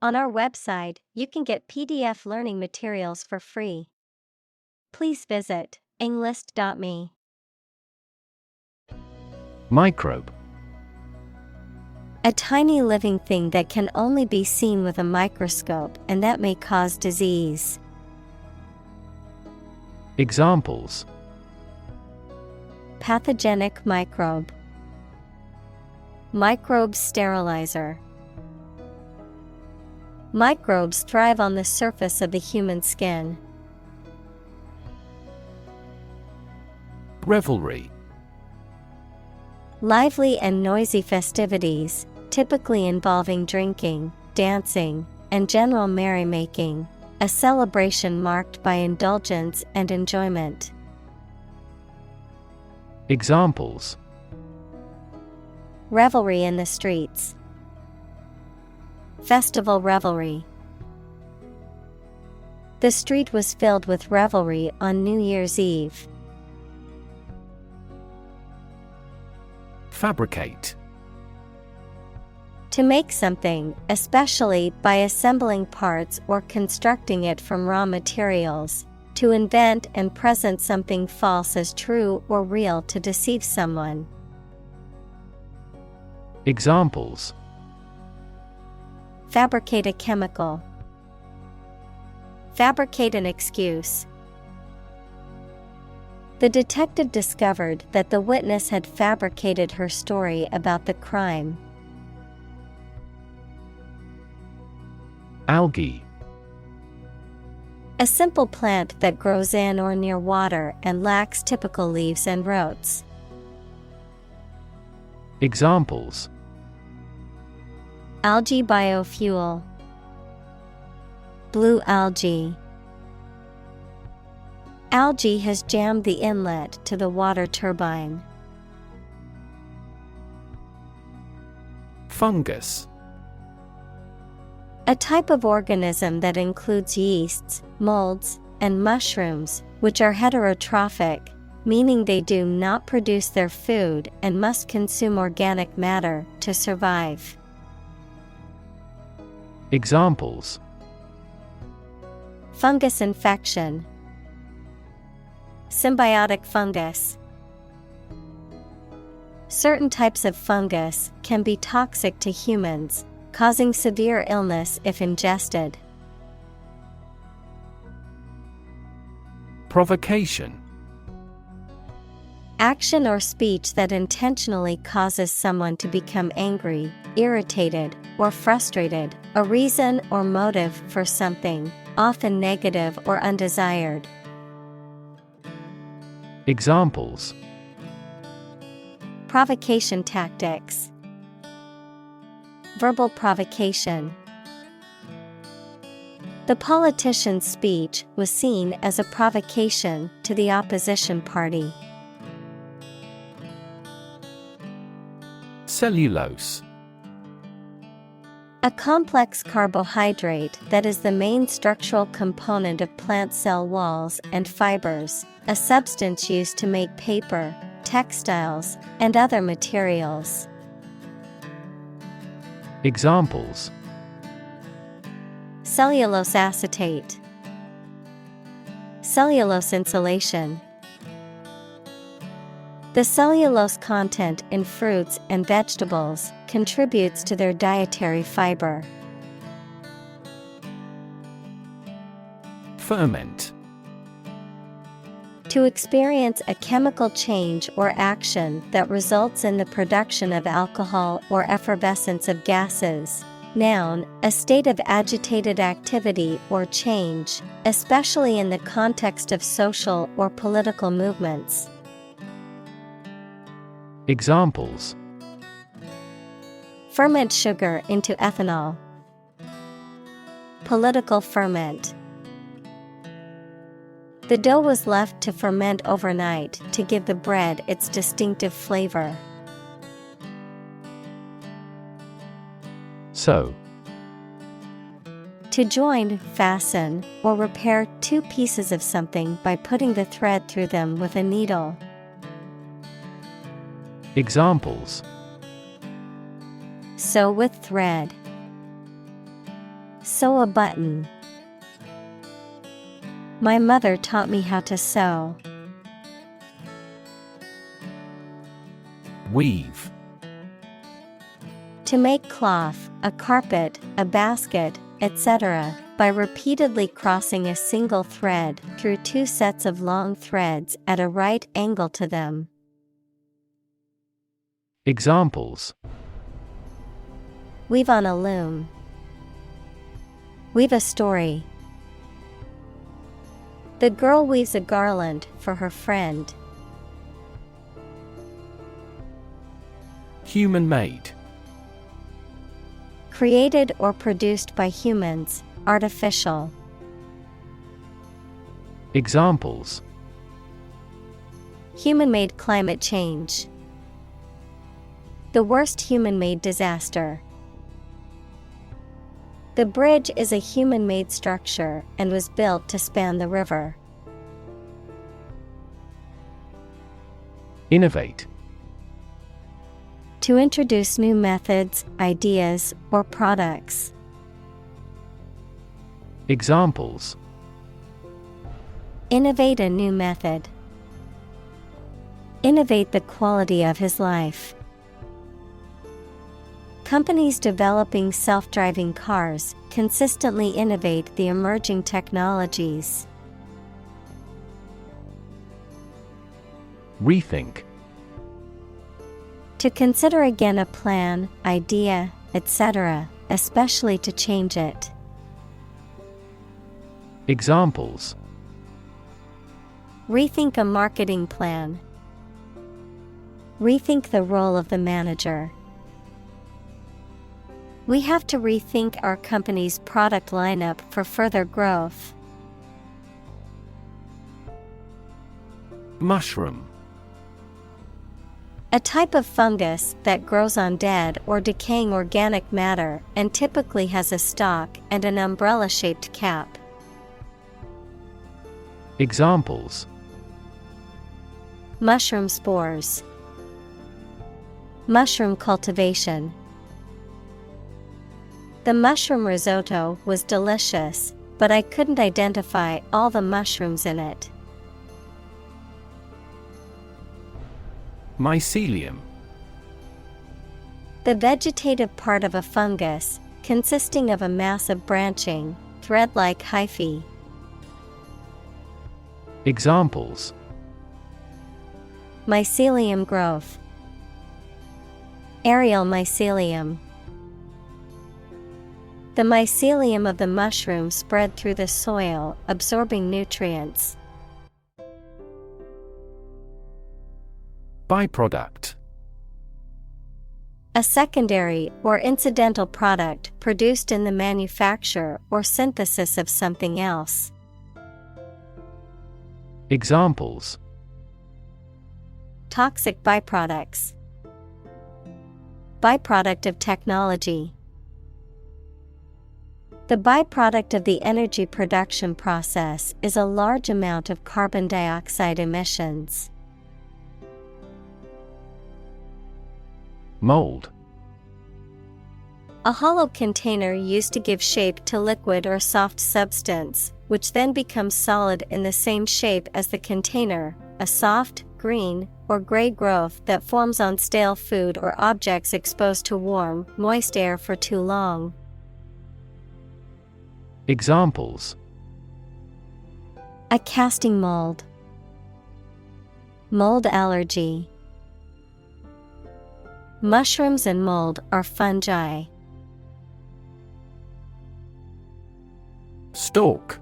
On our website, you can get PDF learning materials for free. Please visit englist.me. Microbe. A tiny living thing that can only be seen with a microscope and that may cause disease. Examples: Pathogenic microbe. Microbe sterilizer. Microbes thrive on the surface of the human skin. Revelry. Lively and noisy festivities, typically involving drinking, dancing, and general merrymaking, a celebration marked by indulgence and enjoyment. Examples: Revelry in the streets. Festival revelry. The street was filled with revelry on New Year's Eve. Fabricate. To make something, especially by assembling parts or constructing it from raw materials. To invent and present something false as true or real to deceive someone. Examples: Fabricate a chemical. Fabricate an excuse. The detective discovered that the witness had fabricated her story about the crime. Algae. A simple plant that grows in or near water and lacks typical leaves and roots. Examples: Algae biofuel. Blue algae. Algae has jammed the inlet to the water turbine. Fungus. A type of organism that includes yeasts, molds, and mushrooms, which are heterotrophic, meaning they do not produce their food and must consume organic matter to survive. Examples: Fungus infection. Symbiotic fungus. Certain types of fungus can be toxic to humans, causing severe illness if ingested. Provocation. Action or speech that intentionally causes someone to become angry, irritated, or frustrated, a reason or motive for something, often negative or undesired. Examples: Provocation tactics. Verbal provocation. The politician's speech was seen as a provocation to the opposition party. Cellulose. A complex carbohydrate that is the main structural component of plant cell walls and fibers, a substance used to make paper, textiles, and other materials. Examples: Cellulose acetate. Cellulose insulation. The cellulose content in fruits and vegetables contributes to their dietary fiber. Ferment. To experience a chemical change or action that results in the production of alcohol or effervescence of gases. Noun, a state of agitated activity or change, especially in the context of social or political movements. Examples: Ferment sugar into ethanol. Political ferment. The dough was left to ferment overnight to give the bread its distinctive flavor. Sew. To join, fasten, or repair two pieces of something by putting the thread through them with a needle. Examples: Sew with thread. Sew a button. My mother taught me how to sew. Weave. To make cloth, a carpet, a basket, etc., by repeatedly crossing a single thread through two sets of long threads at a right angle to them. Examples: Weave on a loom. Weave a story. The girl weaves a garland for her friend. Human-made. Created or produced by humans, artificial. Examples: Human-made climate change. The worst human-made disaster. The bridge is a human-made structure and was built to span the river. Innovate. To introduce new methods, ideas, or products. Examples: Innovate a new method. Innovate the quality of his life. Companies developing self-driving cars consistently innovate the emerging technologies. Rethink. To consider again a plan, idea, etc., especially to change it. Examples: Rethink a marketing plan. Rethink the role of the manager. We have to rethink our company's product lineup for further growth. Mushroom. A type of fungus that grows on dead or decaying organic matter and typically has a stalk and an umbrella-shaped cap. Examples: Mushroom spores. Mushroom cultivation. The mushroom risotto was delicious, but I couldn't identify all the mushrooms in it. Mycelium. The vegetative part of a fungus, consisting of a mass of branching, thread-like hyphae. Examples: Mycelium growth. Aerial mycelium. The mycelium of the mushroom spread through the soil, absorbing nutrients. Byproduct. A secondary or incidental product produced in the manufacture or synthesis of something else. Examples: Toxic byproducts. Byproduct of technology. The byproduct of the energy production process is a large amount of carbon dioxide emissions. Mold. A hollow container used to give shape to liquid or soft substance, which then becomes solid in the same shape as the container, a soft, green, or gray growth that forms on stale food or objects exposed to warm, moist air for too long. Examples: A casting mold. Mold allergy. Mushrooms and mold are fungi. Stalk.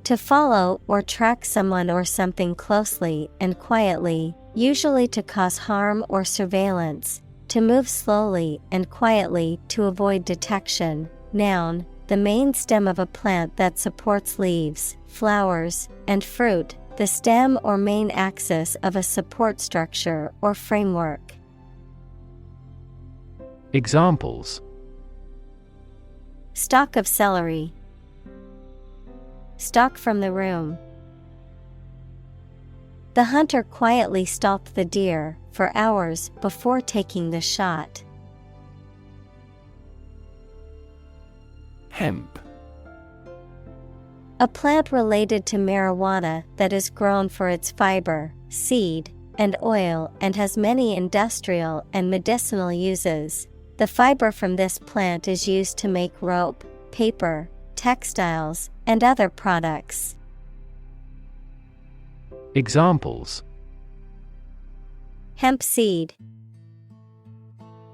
To follow or track someone or something closely and quietly, usually to cause harm or surveillance, to move slowly and quietly to avoid detection. Noun, the main stem of a plant that supports leaves, flowers, and fruit, the stem or main axis of a support structure or framework. Examples: Stalk of celery. Stalk from the room. The hunter quietly stalked the deer for hours before taking the shot. Hemp. A plant related to marijuana that is grown for its fiber, seed, and oil and has many industrial and medicinal uses. The fiber from this plant is used to make rope, paper, textiles, and other products. Examples: Hemp seed,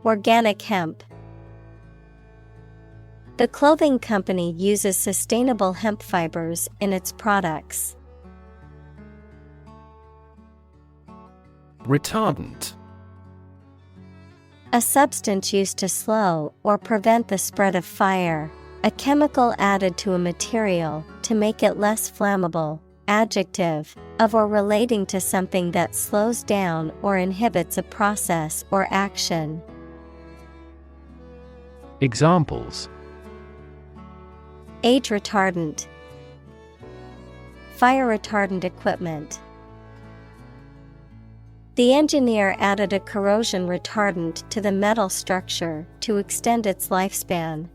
organic hemp. The clothing company uses sustainable hemp fibers in its products. Retardant. A substance used to slow or prevent the spread of fire. A chemical added to a material to make it less flammable. Adjective, of or relating to something that slows down or inhibits a process or action. Examples: Age retardant, fire retardant equipment. The engineer added a corrosion retardant to the metal structure to extend its lifespan.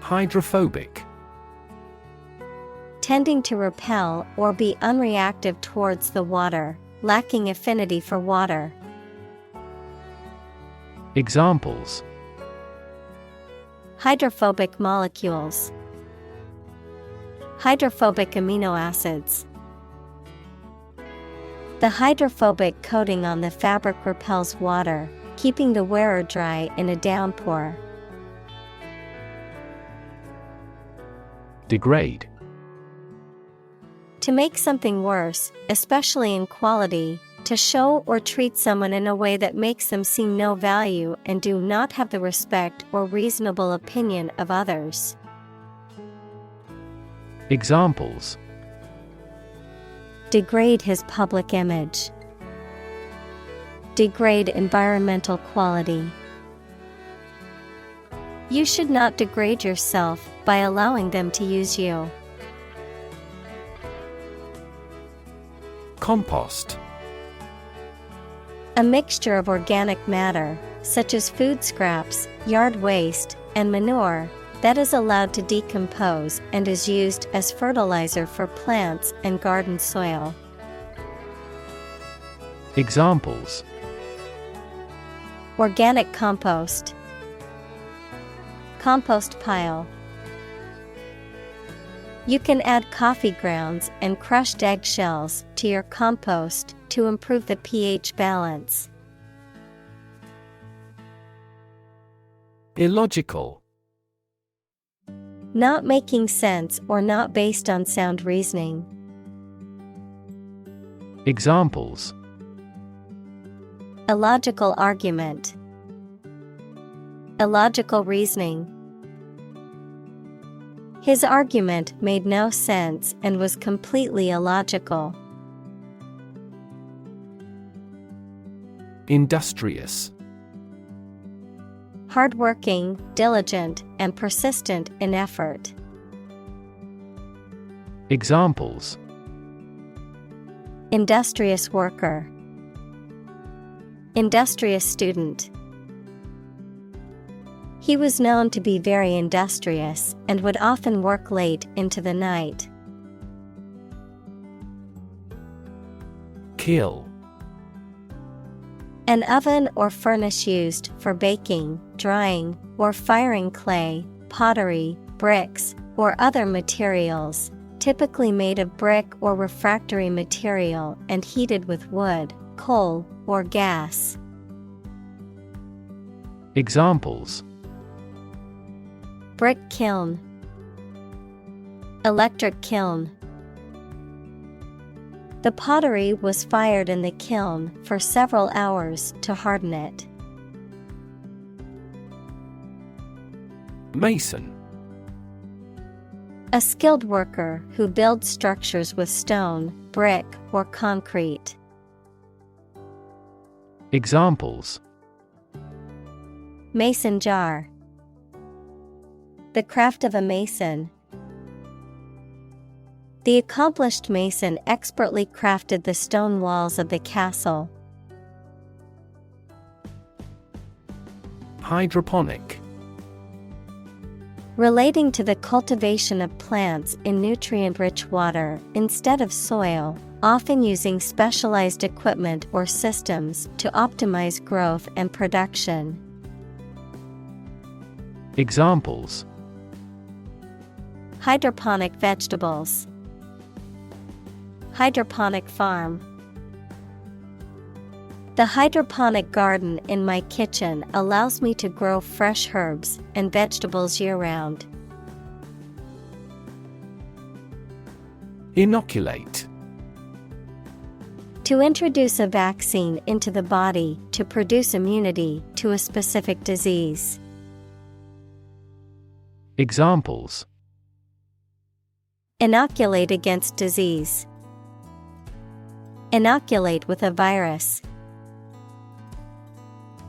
Hydrophobic. Tending to repel or be unreactive towards the water, lacking affinity for water. Examples: Hydrophobic molecules, hydrophobic amino acids. The hydrophobic coating on the fabric repels water, keeping the wearer dry in a downpour. Degrade. To make something worse, especially in quality, to show or treat someone in a way that makes them seem no value and do not have the respect or reasonable opinion of others. Examples: Degrade his public image. Degrade environmental quality. You should not degrade yourself by allowing them to use you. Compost. A mixture of organic matter, such as food scraps, yard waste, and manure, that is allowed to decompose and is used as fertilizer for plants and garden soil. Examples: Organic compost, compost pile. You can add coffee grounds and crushed eggshells to your compost to improve the pH balance. Illogical. Not making sense or not based on sound reasoning. Examples: Illogical argument, illogical reasoning. His argument made no sense and was completely illogical. Industrious. Hardworking, diligent, and persistent in effort. Examples: Industrious worker, industrious student. He was known to be very industrious and would often work late into the night. Kill. An oven or furnace used for baking, drying, or firing clay, pottery, bricks, or other materials, typically made of brick or refractory material and heated with wood, coal, or gas. Examples: Brick kiln, electric kiln. The pottery was fired in the kiln for several hours to harden it. Mason. A skilled worker who builds structures with stone, brick, or concrete. Examples: Mason jar. The craft of a mason. The accomplished mason expertly crafted the stone walls of the castle. Hydroponic. Relating to the cultivation of plants in nutrient-rich water instead of soil, often using specialized equipment or systems to optimize growth and production. Examples: Hydroponic vegetables. Hydroponic farm. The hydroponic garden in my kitchen allows me to grow fresh herbs and vegetables year-round. Inoculate. To introduce a vaccine into the body to produce immunity to a specific disease. Examples: Inoculate against disease. Inoculate with a virus.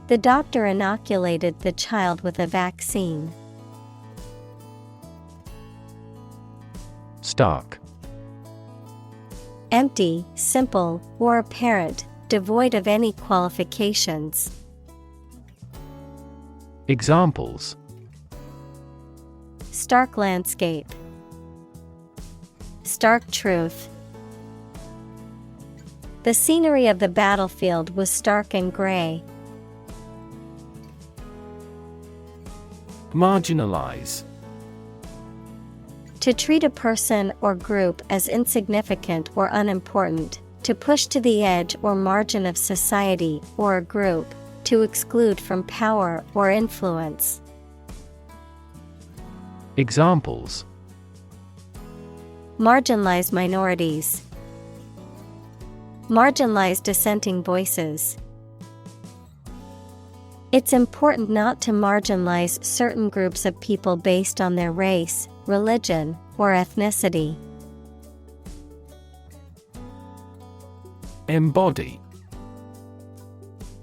The doctor inoculated the child with a vaccine. Stark. Empty, simple, or apparent, devoid of any qualifications. Examples: Stark landscape. Stark truth. The scenery of the battlefield was stark and gray. Marginalize. To treat a person or group as insignificant or unimportant, to push to the edge or margin of society or a group, to exclude from power or influence. Examples: Marginalize minorities. Marginalize dissenting voices. It's important not to marginalize certain groups of people based on their race, religion, or ethnicity. Embody.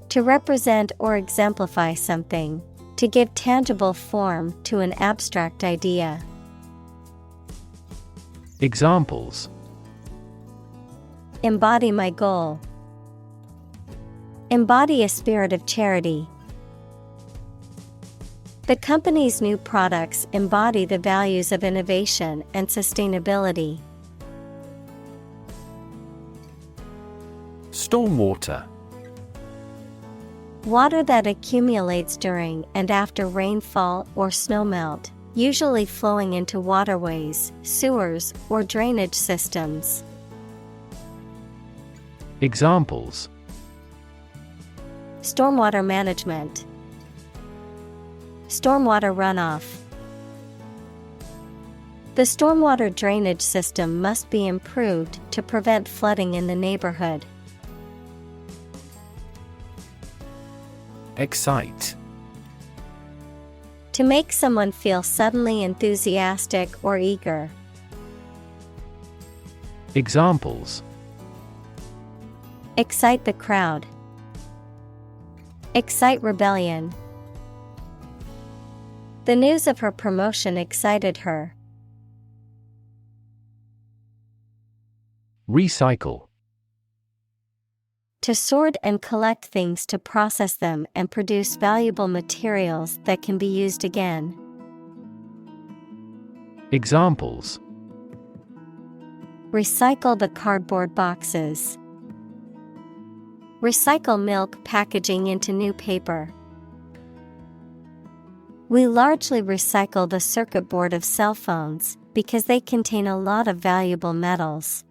To represent or exemplify something, to give tangible form to an abstract idea. Examples: Embody my goal. Embody a spirit of charity. The company's new products embody the values of innovation and sustainability. Stormwater. Water that accumulates during and after rainfall or snowmelt, usually flowing into waterways, sewers, or drainage systems. Examples: Stormwater management. Stormwater runoff. The stormwater drainage system must be improved to prevent flooding in the neighborhood. Excite. To make someone feel suddenly enthusiastic or eager. Examples: Excite the crowd. Excite rebellion. The news of her promotion excited her. Recycle. To sort and collect things to process them and produce valuable materials that can be used again. Examples: Recycle the cardboard boxes. Recycle milk packaging into new paper. We largely recycle the circuit board of cell phones because they contain a lot of valuable metals.